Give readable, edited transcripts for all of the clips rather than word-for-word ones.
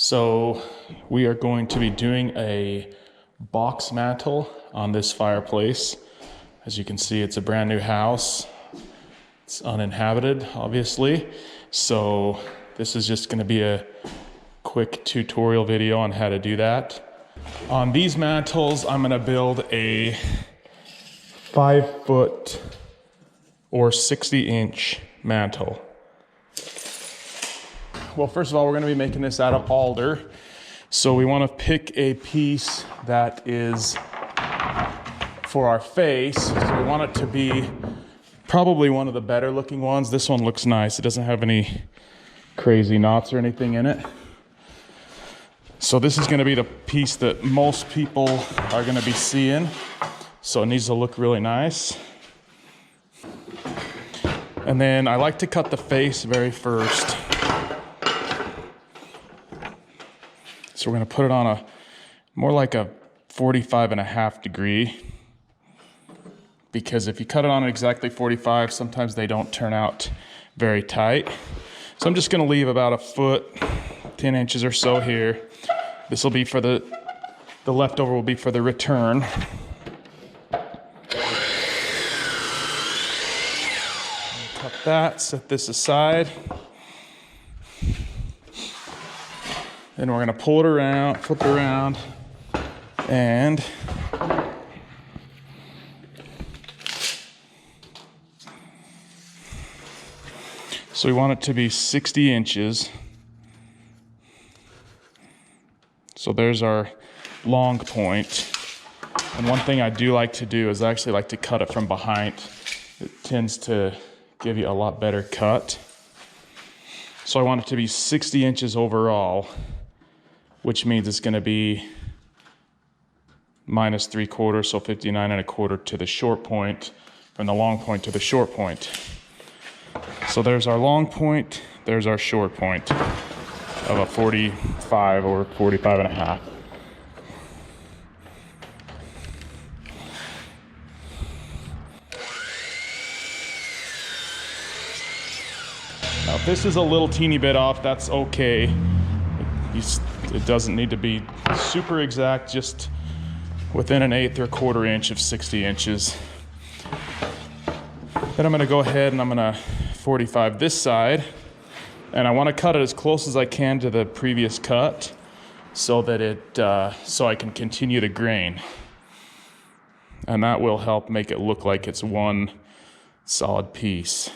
So we are going to be doing a box mantle on this fireplace. As you can see, it's a brand new house. It's uninhabited, obviously. So this is just going to be a quick tutorial video on how to do that. On these mantles, I'm going to build a 5-foot or 60-inch mantle. Well, first of all, we're going to be making this out of alder. So we want to pick a piece that is for our face. So we want it to be probably one of the better looking ones. This one looks nice. It doesn't have any crazy knots or anything in it. So this is going to be the piece that most people are going to be seeing. So it needs to look really nice. And then I like to cut the face very first. So we're going to put it on a more like a 45.5 degree, because if you cut it on exactly 45, sometimes they don't turn out very tight. So I'm just going to leave about a foot, 10 inches or so here. This will be for the leftover will be for the return. Cut that, set this aside. Then we're gonna pull it around, flip it around, and so we want it to be 60 inches. So there's our long point. And one thing I do like to do is I actually like to cut it from behind. It tends to give you a lot better cut. So I want it to be 60 inches overall, which means it's going to be -3/4, so 59.25 to the short point, from the long point to the short point. So there's our long point, there's our short point of a 45 or 45.5. Now if this is a little teeny bit off, that's okay. It doesn't need to be super exact, just within 1/8 or 1/4 inch of 60 inches. Then I'm going to go ahead and I'm going to 45 this side, and I want to cut it as close as I can to the previous cut so that so I can continue the grain, and that will help make it look like it's one solid piece.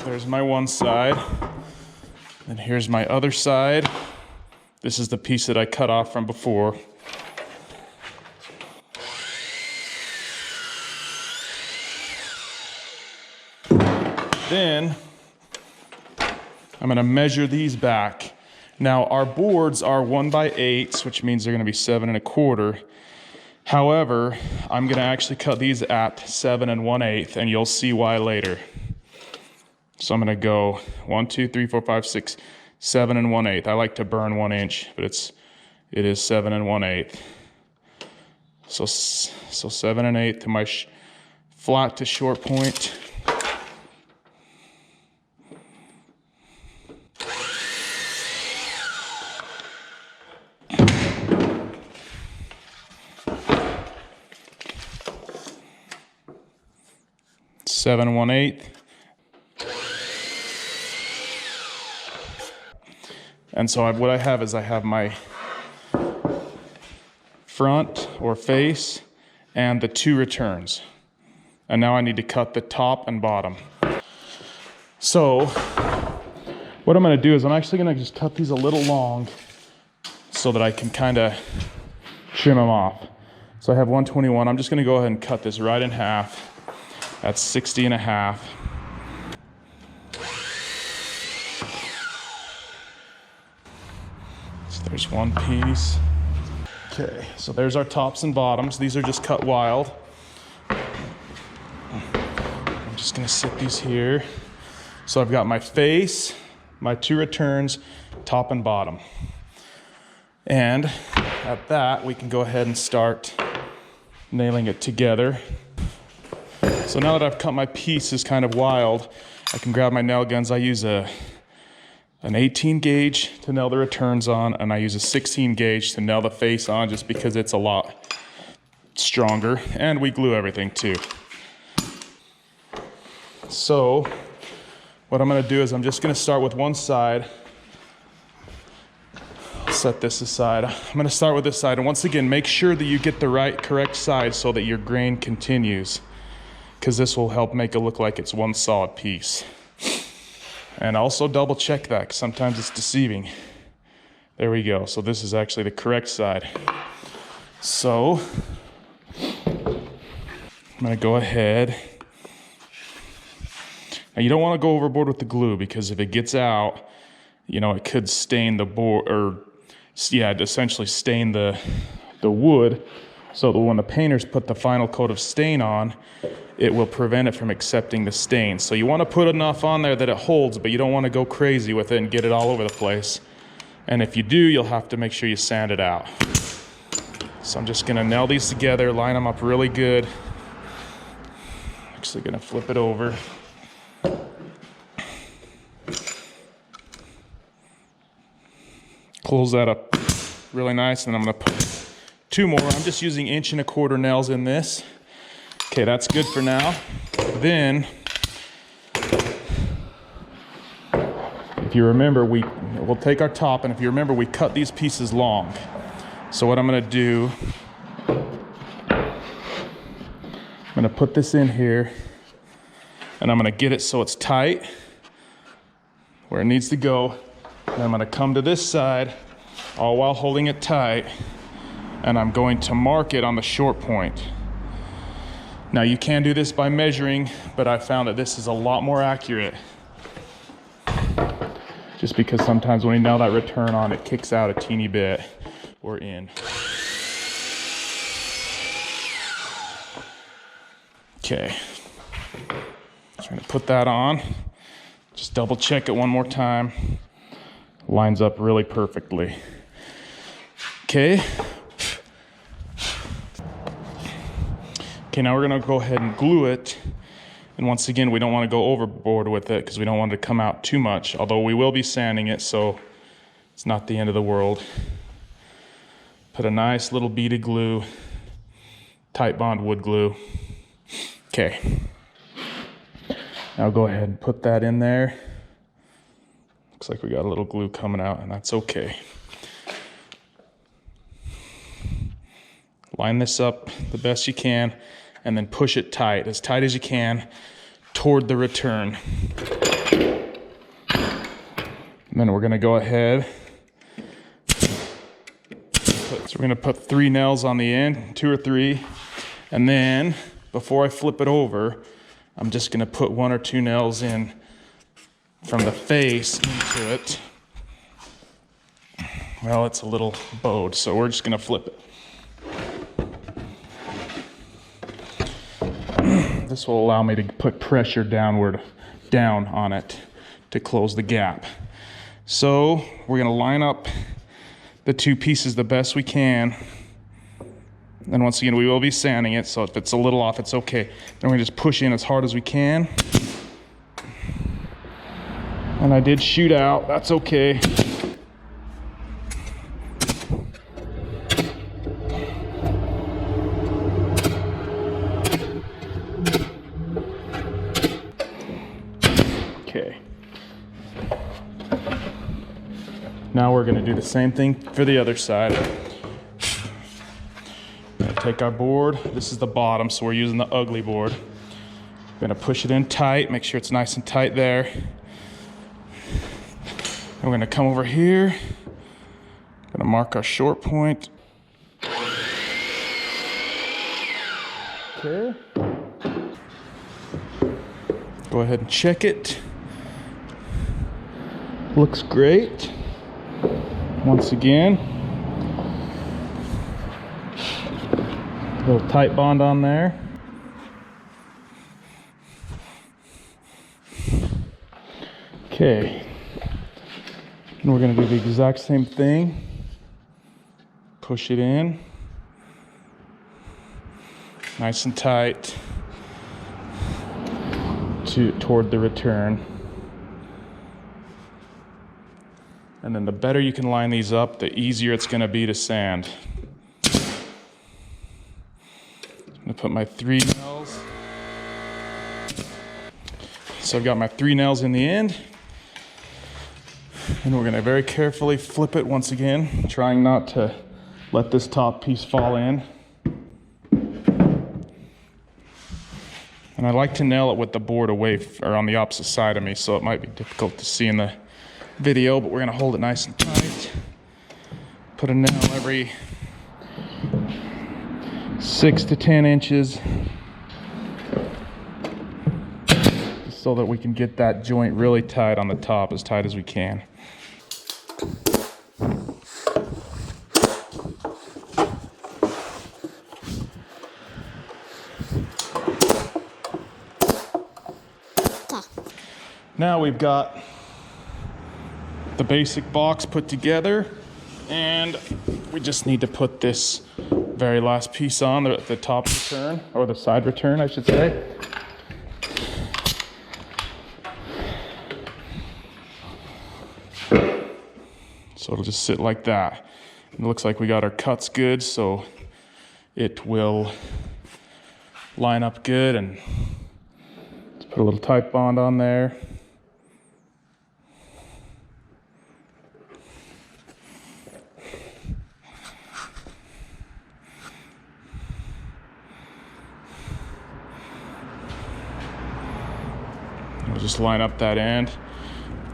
There's my one side, and here's my other side. This is the piece that I cut off from before. Then I'm going to measure these back. Now our boards are 1/8, which means they're going to be 7.25. However, I'm going to actually cut these at 7 1/8, and you'll see why later. So I'm going to go 1, 2, 3, 4, 5, 6, 7 1/8. I like to burn 1 inch, but it is 7 1/8. So 7 1/8 to my flat to short point. Seven 1/8. And so what I have is I have my front or face and the 2 returns. And now I need to cut the top and bottom. So what I'm going to do is I'm actually going to just cut these a little long so that I can kind of trim them off. So I have 121. I'm just going to go ahead and cut this right in half. That's 60.5. There's one piece. Okay, so there's our tops and bottoms. These are just cut wild. I'm just gonna sit these here. So I've got my face, my 2 returns, top and bottom. And at that, we can go ahead and start nailing it together. So now that I've cut my pieces kind of wild, I can grab my nail guns. I use an 18 gauge to nail the returns on, and I use a 16 gauge to nail the face on just because it's a lot stronger, and we glue everything too. So what I'm gonna do is I'm just gonna start with one side. I'll set this aside. I'm gonna start with this side, and once again, make sure that you get the correct side so that your grain continues, because this will help make it look like it's one solid piece. And also double check that, because sometimes it's deceiving. There we go. So this is actually the correct side. So I'm gonna go ahead. Now you don't want to go overboard with the glue, because if it gets out, you know, it could stain the board, or yeah, essentially stain the wood, so that when the painters put the final coat of stain on, it will prevent it from accepting the stain. So you want to put enough on there that it holds, but you don't want to go crazy with it and get it all over the place. And if you do, you'll have to make sure you sand it out. So I'm just gonna nail these together, line them up really good. Actually gonna flip it over. Close that up really nice, and I'm gonna put 2 more. I'm just using 1¼ inch nails in this. Okay, that's good for now. Then, if you remember, we'll take our top, and if you remember, we cut these pieces long. So what I'm gonna do, I'm gonna put this in here, and I'm gonna get it so it's tight where it needs to go. And I'm gonna come to this side, all while holding it tight, and I'm going to mark it on the short point. Now you can do this by measuring, but I found that this is a lot more accurate. Just because sometimes when you nail that return on, it kicks out a teeny bit or in. Okay, so I'm gonna put that on. Just double check it one more time. Lines up really perfectly. Okay. Okay, now we're gonna go ahead and glue it. And once again, we don't wanna go overboard with it because we don't want it to come out too much, although we will be sanding it, so it's not the end of the world. Put a nice little bead of glue, tight bond wood glue. Okay. Now go ahead and put that in there. Looks like we got a little glue coming out, and that's okay. Line this up the best you can, and then push it tight as you can, toward the return. And then we're gonna go ahead. So we're gonna put 3 nails on the end, 2 or 3. And then, before I flip it over, I'm just gonna put 1 or 2 nails in from the face into it. Well, it's a little bowed, so we're just gonna flip it. This will allow me to put pressure down on it to close the gap. So we're gonna line up the 2 pieces the best we can. And once again, we will be sanding it, so if it's a little off, it's okay. Then we're gonna just push in as hard as we can. And I did shoot out, that's okay. Okay. Now we're gonna do the same thing for the other side. Take our board, this is the bottom, so we're using the ugly board. Gonna push it in tight, make sure it's nice and tight there. And we're gonna come over here, gonna mark our short point. Okay. Go ahead and check it. Looks great. Once again, a little tight bond on there. Okay. And we're going to do the exact same thing. Push it in. Nice and tight. toward the return. And then the better you can line these up, the easier it's gonna be to sand. I'm gonna put my 3 nails. So I've got my 3 nails in the end. And we're gonna very carefully flip it once again, trying not to let this top piece fall in. And I like to nail it with the board away or on the opposite side of me, so it might be difficult to see in the video, but we're gonna hold it nice and tight. Put a nail every 6 to 10 inches, just so that we can get that joint really tight on the top, as tight as we can. Now we've got the basic box put together, and we just need to put this very last piece on, the top return, or the side return, I should say. So it'll just sit like that. It looks like we got our cuts good, so it will line up good. And let's put a little Type Bond on there. We'll just line up that end,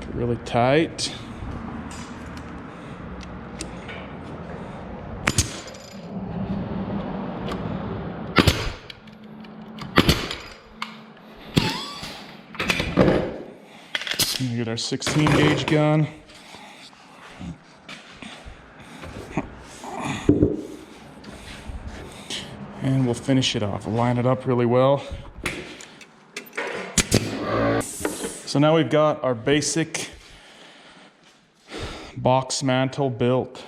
get really tight. We get our 16 gauge gun. And we'll finish it off. We'll line it up really well. So now we've got our basic box mantel built.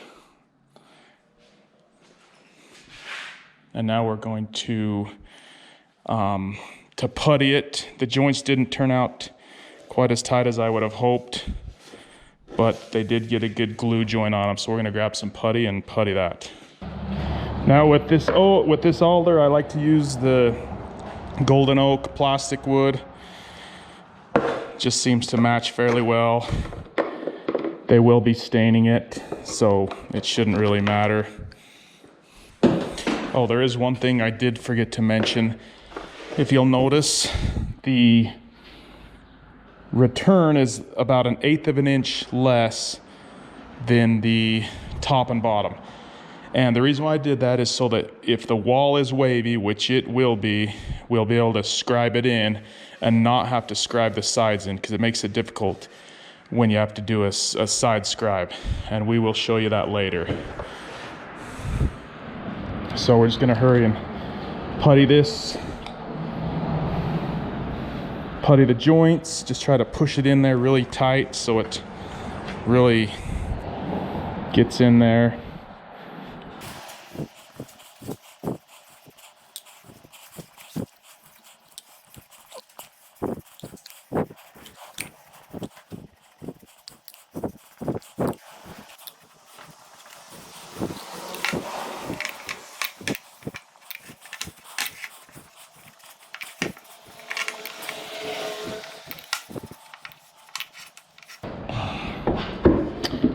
And now we're going to putty it. The joints didn't turn out quite as tight as I would have hoped, but they did get a good glue joint on them. So we're gonna grab some putty and putty that. Now with this alder, I like to use the golden oak plastic wood. Just seems to match fairly well. They will be staining it, so it shouldn't really matter. Oh, there is one thing I did forget to mention. If you'll notice, the return is about 1/8 of an inch less than the top and bottom. And the reason why I did that is so that if the wall is wavy, which it will be, we'll be able to scribe it in and not have to scribe the sides in, because it makes it difficult when you have to do a side scribe. And we will show you that later. So we're just gonna hurry and putty this. Putty the joints, just try to push it in there really tight so it really gets in there.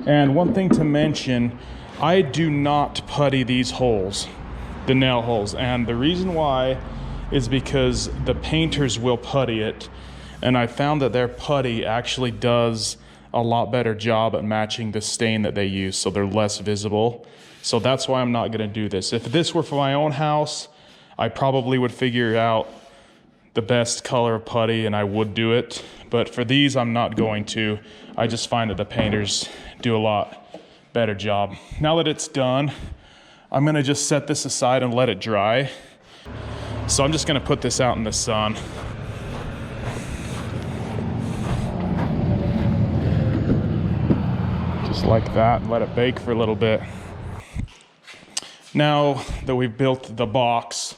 And one thing to mention, I do not putty these holes, the nail holes. And the reason why is because the painters will putty it. And I found that their putty actually does a lot better job at matching the stain that they use, so they're less visible. So that's why I'm not gonna do this. If this were for my own house, I probably would figure out the best color of putty and I would do it. But for these, I'm not going to. I just find that the painters do a lot better job. Now that it's done, I'm gonna just set this aside and let it dry. So I'm just gonna put this out in the sun. Just like that, and let it bake for a little bit. Now that we've built the box,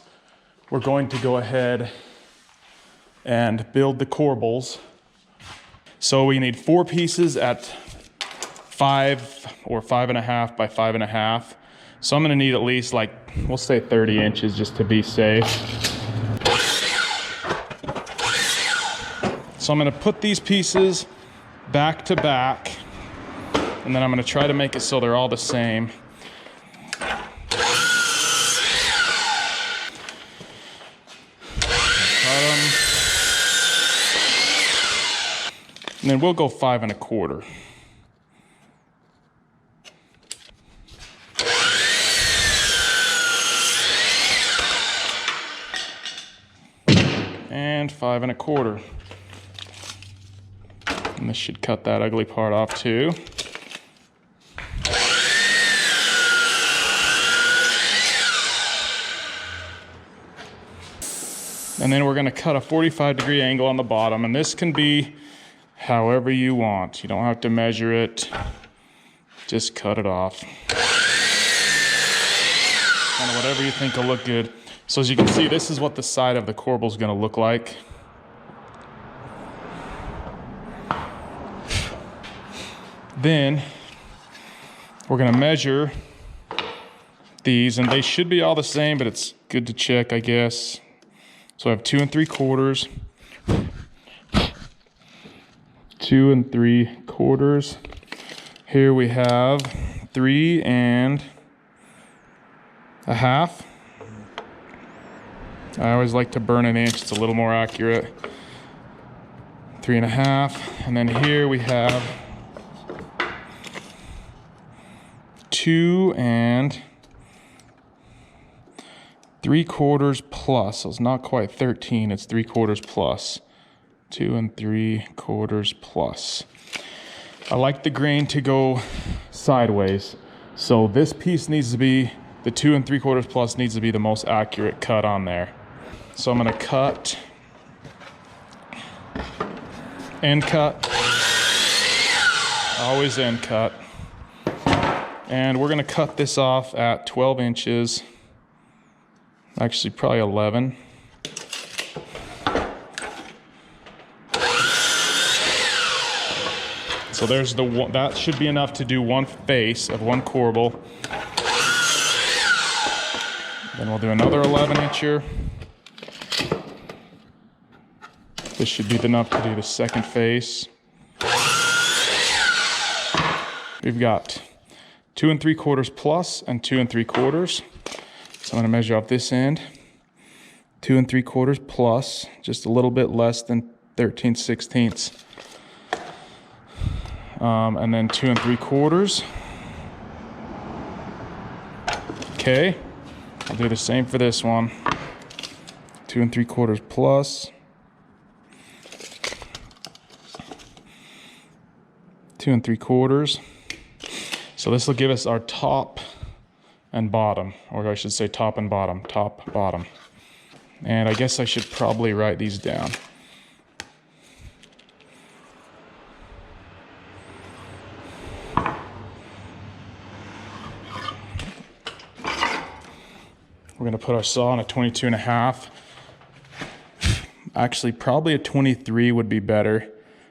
we're going to go ahead and build the corbels. So we need 4 pieces at 5 or 5.5 by 5.5. So I'm gonna need at least, like, we'll say 30 inches just to be safe. So I'm gonna put these pieces back to back, and then I'm gonna try to make it so they're all the same. And then we'll go 5.25. And 5.25. And this should cut that ugly part off too. And then we're gonna cut a 45-degree angle on the bottom, and this can be however you want. You don't have to measure it, just cut it off. Kind of whatever you think will look good. So as you can see, this is what the side of the corbel is gonna look like. Then we're gonna measure these, and they should be all the same, but it's good to check, I guess. So I have 2 3/4. 2 3/4. Here we have 3 1/2. I always like to burn an inch, it's a little more accurate. 3 1/2. And then here we have 2 3/4 plus. So it's not quite 13, it's 3/4 plus. 2 3/4 plus. I like the grain to go sideways. So this piece needs to be, the 2 3/4 plus needs to be the most accurate cut on there. So I'm gonna cut, end cut, always end cut. And we're gonna cut this off at 12 inches. Actually, probably 11. So there's the one, that should be enough to do one face of one corbel. Then we'll do another 11-incher. This should be enough to do the second face. We've got 2 3/4 plus and 2 3/4. So I'm gonna measure off this end. 2 3/4 plus, just a little bit less than 13/16. And then 2 3/4. Okay, I'll do the same for this one. 2 3/4 plus. 2 3/4. So this will give us our top and bottom, or I should say top and bottom, top, bottom. And I guess I should probably write these down. We're gonna put our saw on a 22.5. Actually, probably a 23 would be better.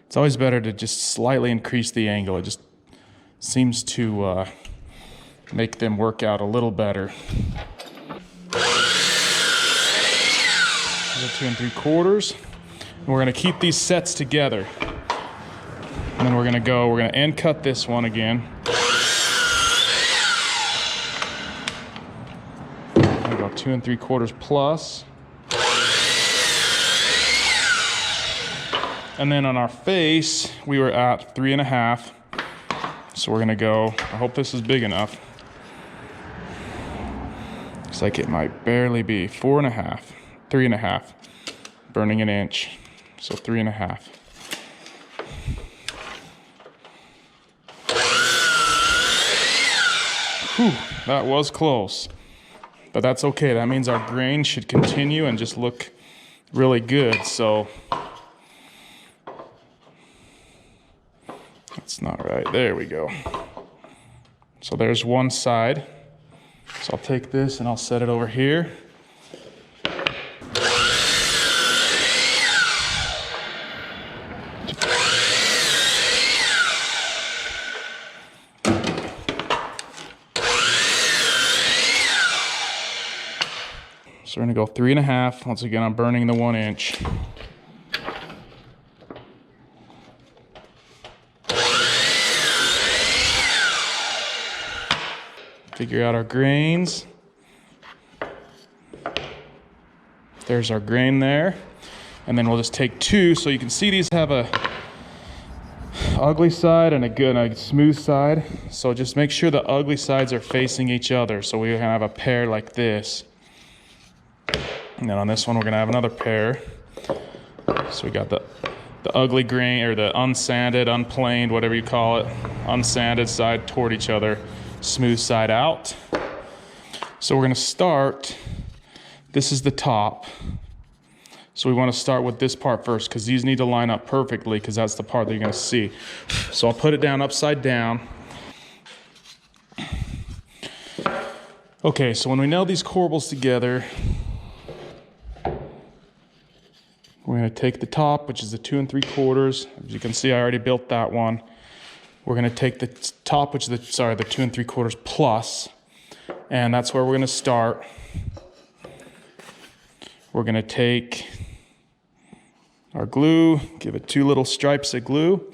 It's always better to just slightly increase the angle. It just seems to make them work out a little better. 2 3/4. And we're gonna keep these sets together. And then we're gonna end cut this one again. We're gonna go 2 3/4 plus. And then on our face, we were at 3 1/2. So we're gonna go, I hope this is big enough. Looks like it might barely be 4 1/2, 3 1/2, burning an inch. So 3 1/2. Whew, that was close, but that's okay. That means our grain should continue and just look really good. So that's not right. There we go. So there's one side. So I'll take this and I'll set it over here. So we're gonna go 3.5. Once again, I'm burning the 1 inch. Figure out our grains. There's our grain there. And then we'll just take 2. So you can see these have a ugly side and a smooth side. So just make sure the ugly sides are facing each other. So we have a pair like this. And then on this one, we're gonna have another pair. So we got the ugly grain, or the unsanded, unplaned, whatever you call it, unsanded side toward each other, smooth side out. So we're gonna start, this is the top. So we wanna start with this part first, because these need to line up perfectly, because that's the part that you're gonna see. So I'll put it down upside down. Okay, so when we nail these corbels together, we're gonna take the top, which is the 2 3/4. As you can see, I already built that one. We're gonna take the top, which is the 2 3/4 plus, and that's where we're gonna start. We're gonna take our glue, give it 2 little stripes of glue.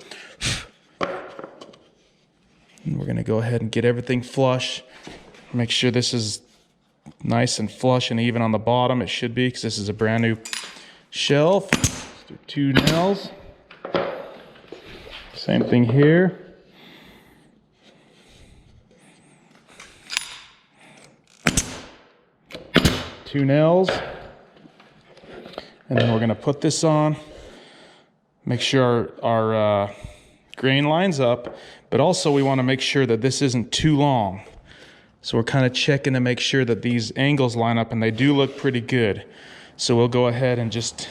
And we're gonna go ahead and get everything flush. Make sure this is nice and flush and even on the bottom. It should be, because this is a brand new shelf. Let's do 2 nails. Same thing here. Two nails. And then we're gonna put this on. Make sure our grain lines up, but also we wanna make sure that this isn't too long. So we're kind of checking to make sure that these angles line up, and they do look pretty good. So we'll go ahead and just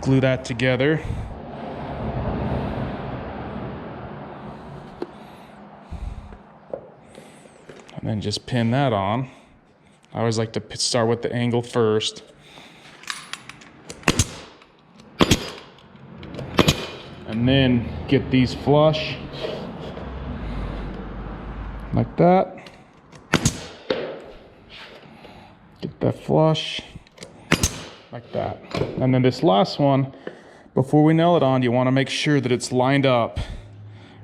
glue that together. And then just pin that on. I always like to start with the angle first. And then get these flush. Like that. Get that flush. Like that. And then this last one, before we nail it on, you want to make sure that it's lined up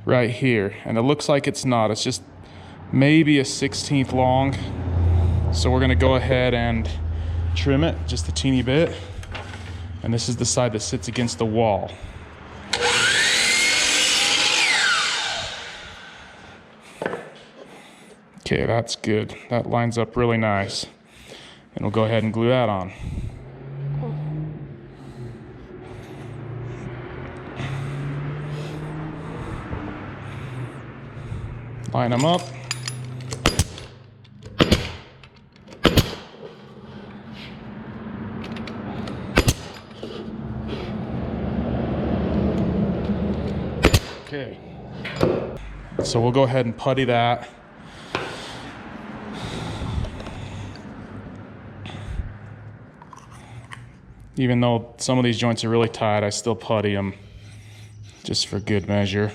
right here. And it looks like it's not. It's just maybe a 1/16 long. So we're going to go ahead and trim it just a teeny bit. And this is the side that sits against the wall. Okay, that's good. That lines up really nice. And we'll go ahead and glue that on. Line them up. Okay. So we'll go ahead and putty that. Even though some of these joints are really tight, I still putty them just for good measure.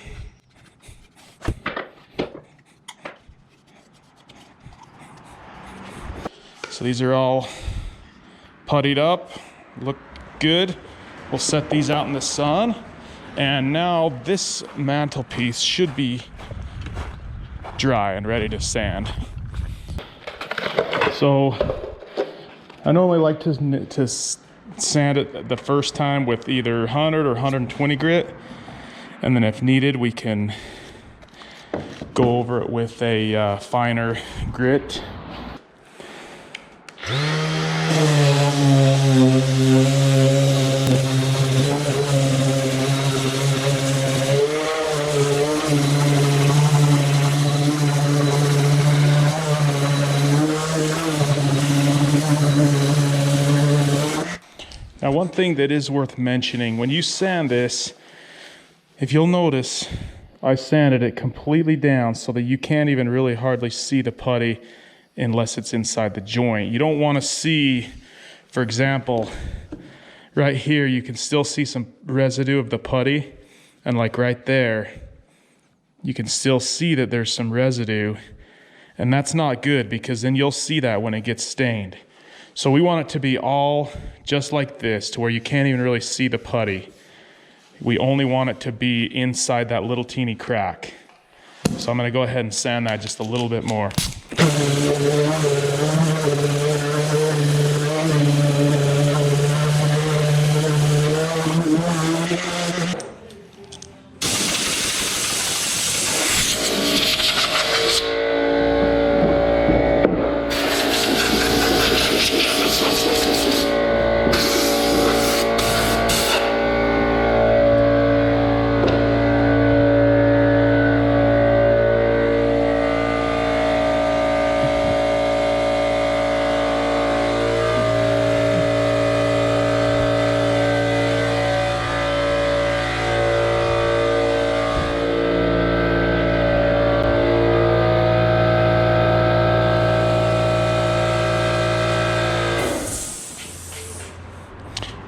So these are all puttied up, look good. We'll set these out in the sun. And now this mantelpiece should be dry and ready to sand. So I normally like to sand it the first time with either 100 or 120 grit, and then if needed we can go over it with a finer grit. Now, one thing that is worth mentioning, when you sand this, if you'll notice, I sanded it completely down so that you can't even really hardly see the putty unless it's inside the joint. You don't want to see, for example, right here, you can still see some residue of the putty, and like right there, you can still see that there's some residue, and that's not good because then you'll see that when it gets stained. So we want it to be all just like this, to where you can't even really see the putty. We only want it to be inside that little teeny crack. So I'm gonna go ahead and sand that just a little bit more.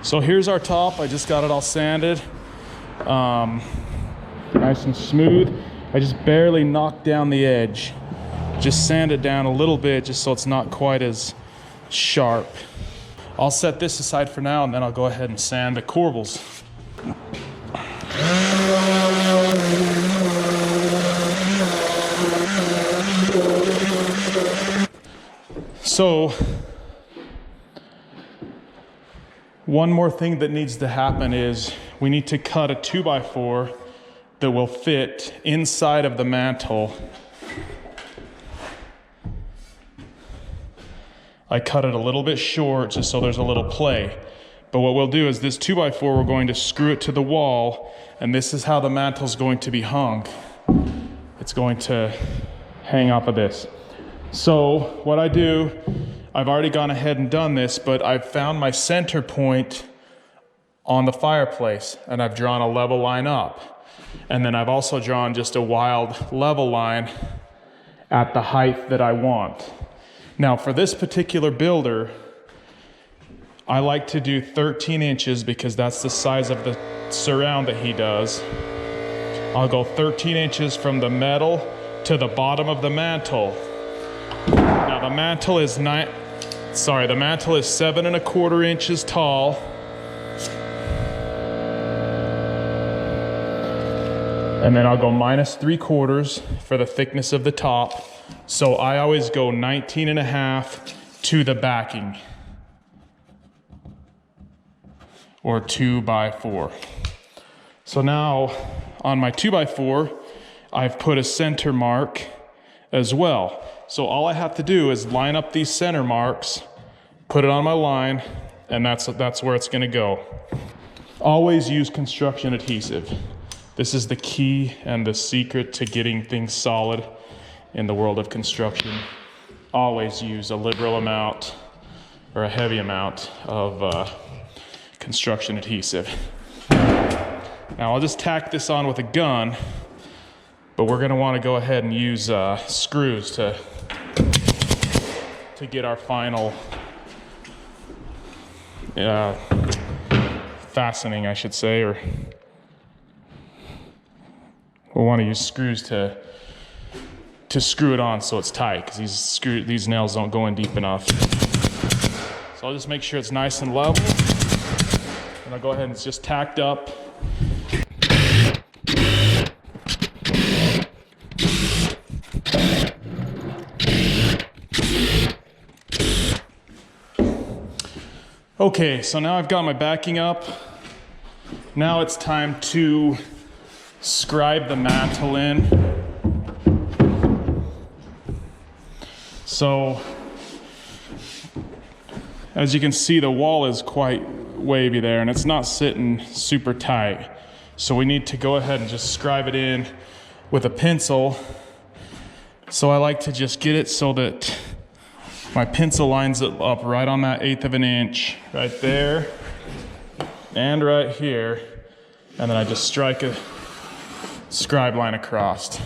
So here's our top. I just got it all sanded, nice and smooth. I just barely knocked down the edge. Just sand it down a little bit just so it's not quite as sharp. I'll set this aside for now, and then I'll go ahead and sand the corbels. So one more thing that needs to happen is we need to cut a 2x4 that will fit inside of the mantel. I cut it a little bit short just so there's a little play. But what we'll do is this 2x4, we're going to screw it to the wall, and this is how the mantel's going to be hung. It's going to hang off of this. So what I do, I've already gone ahead and done this, but I've found my center point on the fireplace, and I've drawn a level line up. And then I've also drawn just a wild level line at the height that I want. Now for this particular builder, I like to do 13 inches because that's the size of the surround that he does. I'll go 13 inches from the metal to the bottom of the mantel. Now the mantel is 7¼ inches tall. And then I'll go -3/4 for the thickness of the top. So I always go 19½ to the backing, or 2x4. So now on my 2x4, I've put a center mark as well. So all I have to do is line up these center marks, put it on my line, and that's where it's gonna go. Always use construction adhesive. This is the key and the secret to getting things solid in the world of construction. Always use a liberal amount or a heavy amount of construction adhesive. Now I'll just tack this on with a gun, but we're gonna wanna go ahead and use screws to get our final fastening, I should say, or we'll want to use screws to screw it on so it's tight, because these nails don't go in deep enough. So I'll just make sure it's nice and level, and I'll go ahead and it's just tacked up. Okay, so now I've got my backing up. Now it's time to scribe the mantel in. So, as you can see, the wall is quite wavy there, and it's not sitting super tight. So we need to go ahead and just scribe it in with a pencil. So I like to just get it so that my pencil lines it up right on that 1/8 inch, right there, and right here. And then I just strike a scribe line across.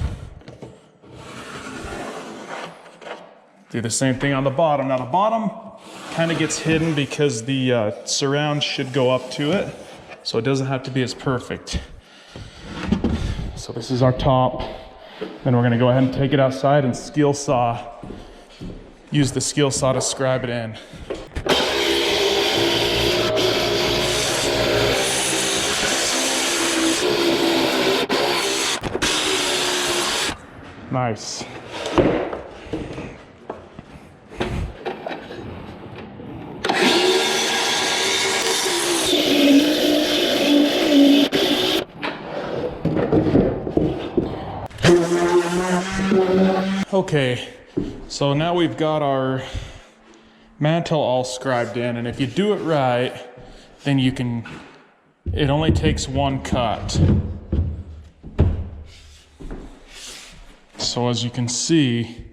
Do the same thing on the bottom. Now the bottom kind of gets hidden because the surround should go up to it, so it doesn't have to be as perfect. So this is our top. Then we're gonna go ahead and take it outside and skill saw. Use the skill saw to scribe it in. Nice. Okay, so now we've got our mantle all scribed in, and if you do it right, then you can, it only takes one cut. So as you can see,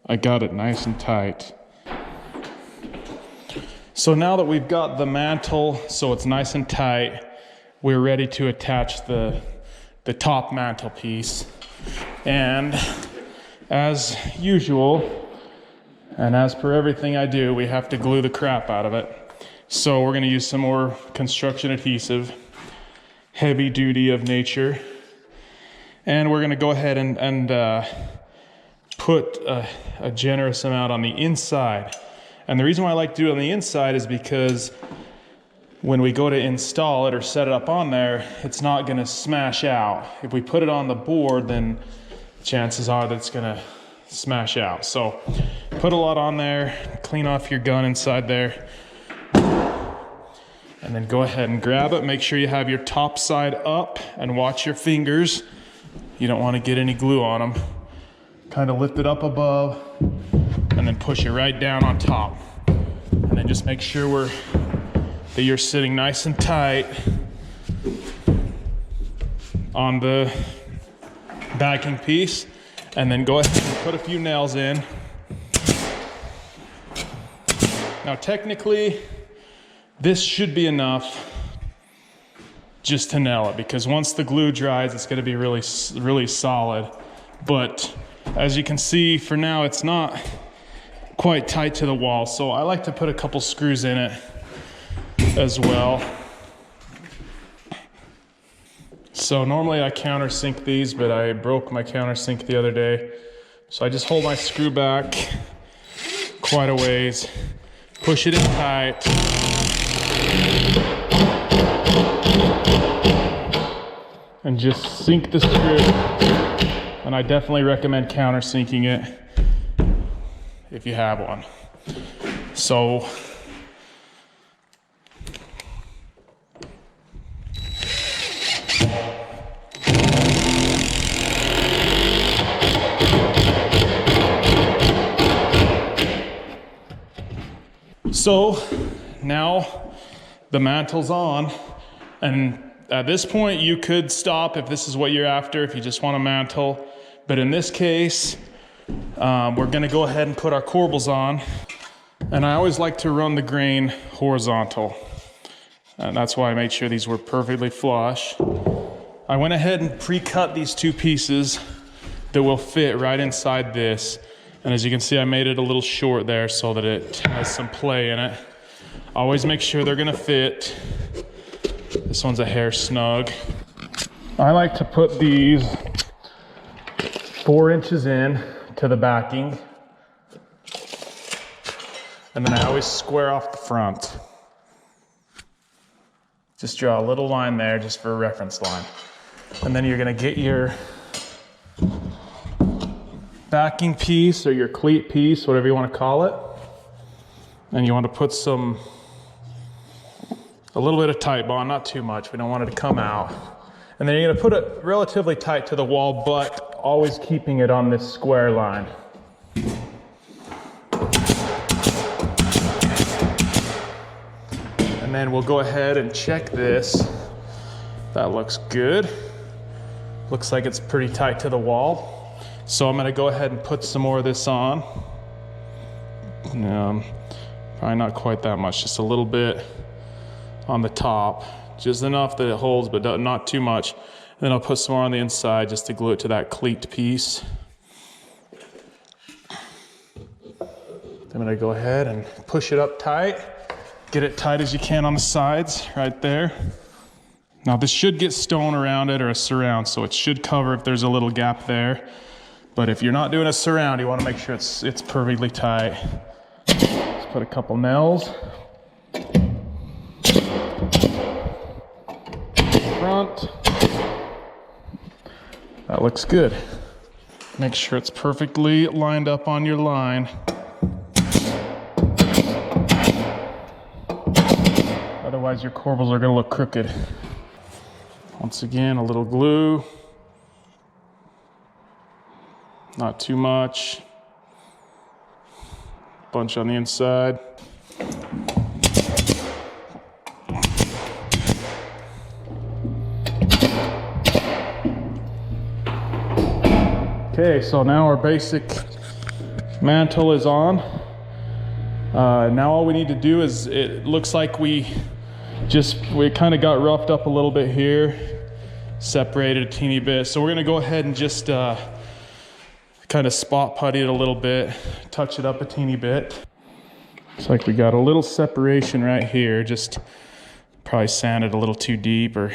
I got it nice and tight. So now that we've got the mantle so it's nice and tight, we're ready to attach the top mantle piece. And as usual, and as per everything I do, we have to glue the crap out of it. So we're gonna use some more construction adhesive, heavy duty of nature. And we're gonna go ahead and put a generous amount on the inside. And the reason why I like to do it on the inside is because when we go to install it or set it up on there, it's not gonna smash out. If we put it on the board, then chances are that it's gonna smash out. So put a lot on there, clean off your gun inside there, and then go ahead and grab it. Make sure you have your top side up and watch your fingers. You don't want to get any glue on them. Kind of lift it up above and then push it right down on top. And then just make sure that you're sitting nice and tight on the backing piece. And then go ahead and put a few nails in. Now technically, this should be enough just to nail it, because once the glue dries, it's going to be really solid. But as you can see, for now, it's not quite tight to the wall. So I like to put a couple screws in it as well. So normally I countersink these, but I broke my countersink the other day. So I just hold my screw back quite a ways, push it in tight. And just sink the screw. And I definitely recommend countersinking it if you have one. So now the mantle's on, and at this point you could stop if this is what you're after, if you just want a mantle. But in this case, we're gonna go ahead and put our corbels on. And I always like to run the grain horizontal. And that's why I made sure these were perfectly flush. I went ahead and pre-cut these two pieces that will fit right inside this. And as you can see, I made it a little short there so that it has some play in it. Always make sure they're gonna fit. This one's a hair snug. I like to put these 4 inches in to the backing. And then I always square off the front. Just draw a little line there just for a reference line. And then you're gonna get your backing piece or your cleat piece, whatever you wanna call it. And you wanna put a little bit of tight bond, not too much. We don't want it to come out. And then you're gonna put it relatively tight to the wall, but always keeping it on this square line. And then we'll go ahead and check this. That looks good. Looks like it's pretty tight to the wall. So I'm gonna go ahead and put some more of this on. Probably not quite that much, just a little bit on the top. Just enough that it holds, but not too much. And then I'll put some more on the inside just to glue it to that cleat piece. I'm gonna go ahead and push it up tight. Get it tight as you can on the sides, right there. Now this should get stone around it or a surround, so it should cover if there's a little gap there. But if you're not doing a surround, you wanna make sure it's perfectly tight. Let's put a couple nails. Front. That looks good. Make sure it's perfectly lined up on your line. Otherwise your corbels are gonna look crooked. Once again, a little glue. Not too much. Bunch on the inside. Okay, so now our basic mantle is on. Now all we need to do is, it looks like we kind of got roughed up a little bit here, separated a teeny bit. So we're gonna go ahead and just kind of spot putty it a little bit, touch it up a teeny bit. Looks like we got a little separation right here, just probably sanded a little too deep, or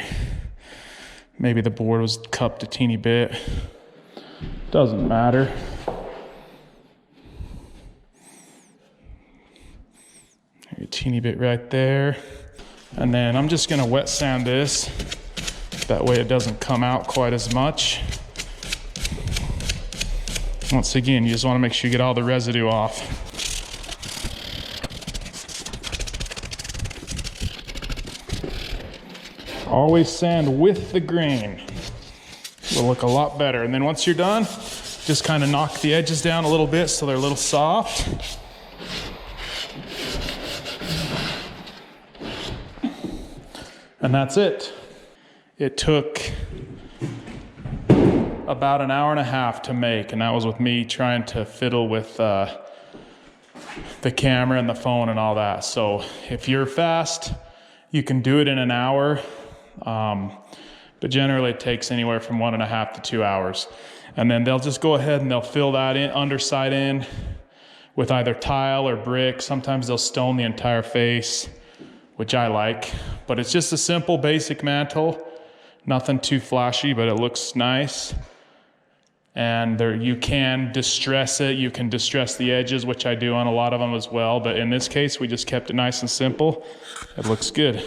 maybe the board was cupped a teeny bit. Doesn't matter. A teeny bit right there. And then I'm just gonna wet sand this. That way it doesn't come out quite as much. Once again, you just wanna make sure you get all the residue off. Always sand with the grain. It'll look a lot better. And then once you're done, just kind of knock the edges down a little bit so they're a little soft. And that's it. It took about an hour and a half to make, and that was with me trying to fiddle with the camera and the phone and all that. So if you're fast, you can do it in an hour. But generally it takes anywhere from 1.5 to 2 hours. And then they'll just go ahead and they'll fill that in, underside in, with either tile or brick. Sometimes they'll stone the entire face, which I like. But it's just a simple, basic mantle. Nothing too flashy, but it looks nice. And you can distress it. You can distress the edges, which I do on a lot of them as well. But in this case, we just kept it nice and simple. It looks good.